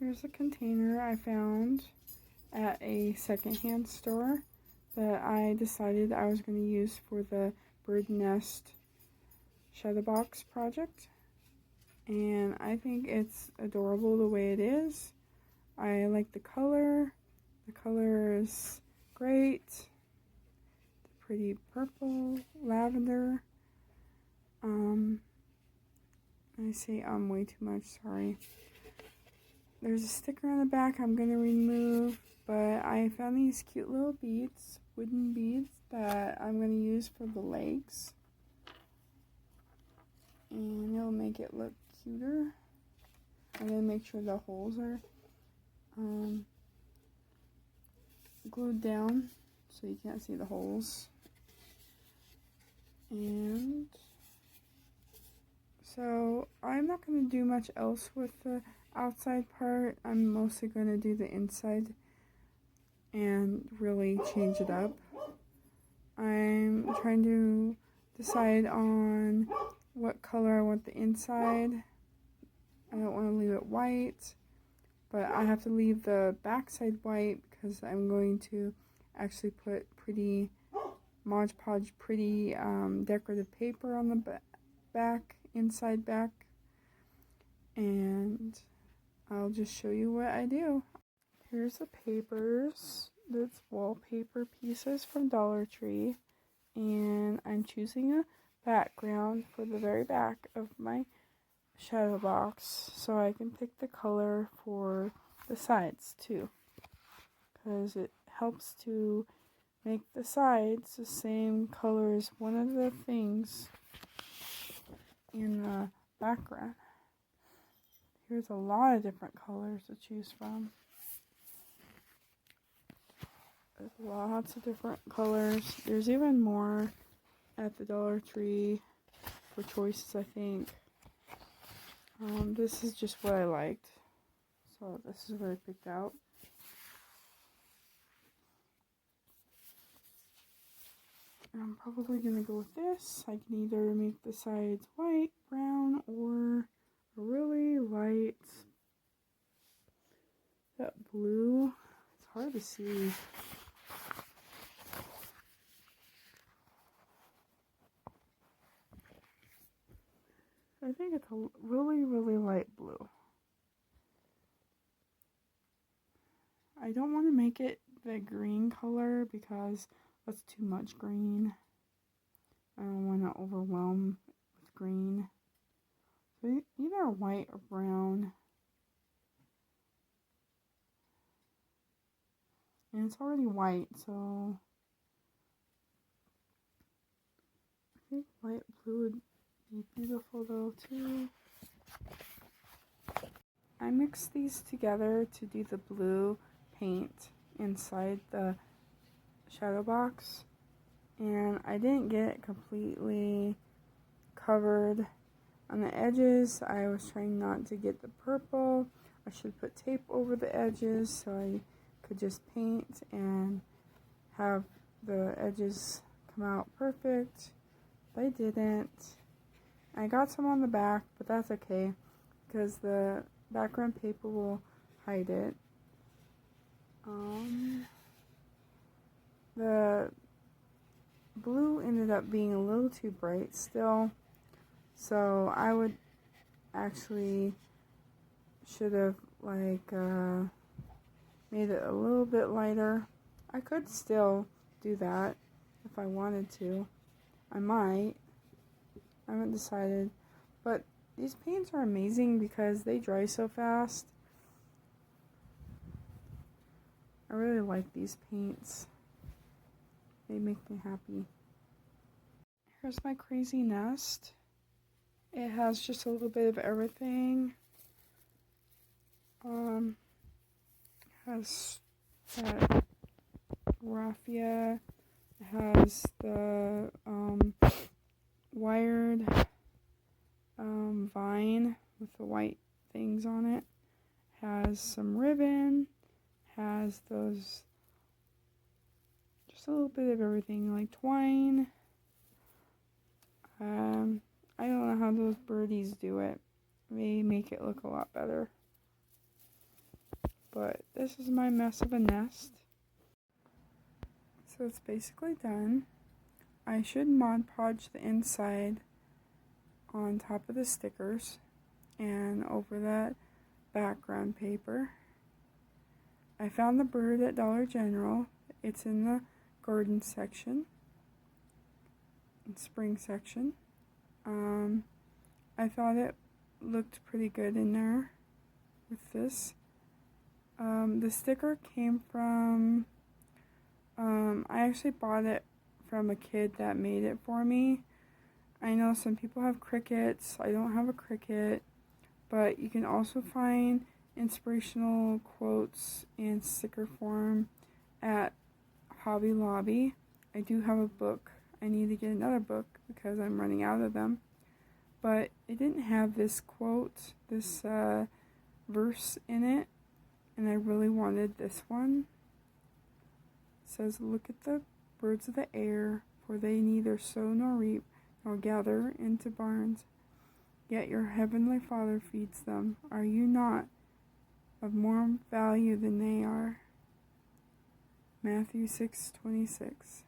Here's a container I found at a secondhand store that I decided I was going to use for the bird nest shadow box project. And I think it's adorable the way it is. I like the color. The color is great. The pretty purple, lavender. I say way too much, sorry. There's a sticker on the back I'm going to remove, but I found these cute little beads, wooden beads, that I'm going to use for the legs. And it'll make it look cuter. I'm going to make sure the holes are glued down so you can't see the holes. And so I'm not going to do much else with the outside part. I'm mostly going to do the inside and really change it up. I'm trying to decide on what color I want the inside. I don't want to leave it white, but I have to leave the backside white because I'm going to actually put pretty Mod Podge pretty decorative paper on the back, inside back, and I'll just show you what I do. Here's the papers. That's wallpaper pieces from Dollar Tree, and I'm choosing a background for the very back of my shadow box so I can pick the color for the sides too, because it helps to make the sides the same color as one of the things in the background. Here's a lot of different colors to choose from. There's lots of different colors. There's even more at the Dollar Tree for choices, I think. This is just what I liked, so this is what I picked out. I'm probably going to go with this. I can either make the sides white, brown, or really light that blue. It's hard to see. I think it's a really, really light blue. I don't want to make it the green color because that's too much green. I don't want to overwhelm with green. So either white or brown. And it's already white, so I think light blue would be beautiful though too. I mixed these together to do the blue paint inside the shadow box, and I didn't get it completely covered on the edges. I was trying not to get the purple. I should put tape over the edges so I could just paint and have the edges come out perfect. But I didn't. I got some on the back, but that's okay because the background paper will hide it. The blue ended up being a little too bright still, so I would actually should have made it a little bit lighter. I could still do that if I wanted to. I might. I haven't decided, but these paints are amazing because they dry so fast. I really like these paints. They make me happy. Here's my crazy nest. It has just a little bit of everything. Has that raffia. It has the wired vine with the white things on it. Has some ribbon. Has those, just a little bit of everything, like twine. I don't know how those birdies do it. They make it look a lot better. but this is my mess of a nest. So it's basically done. I should Mod Podge the inside on top of the stickers and over that background paper. I found the bird at Dollar General. It's in the garden section, spring section. I thought it looked pretty good in there with this. The sticker came from, I actually bought it from a kid that made it for me. I know some people have crickets. I don't have a cricket, but you can also find inspirational quotes in sticker form at Hobby Lobby. I do have a book. I need to get another book because I'm running out of them. But it didn't have this quote, this verse in it, and I really wanted this one. It says, "Look at the birds of the air, for they neither sow nor reap nor gather into barns, yet your heavenly Father feeds them. Are you not of more value than they are?" Matthew 6:26.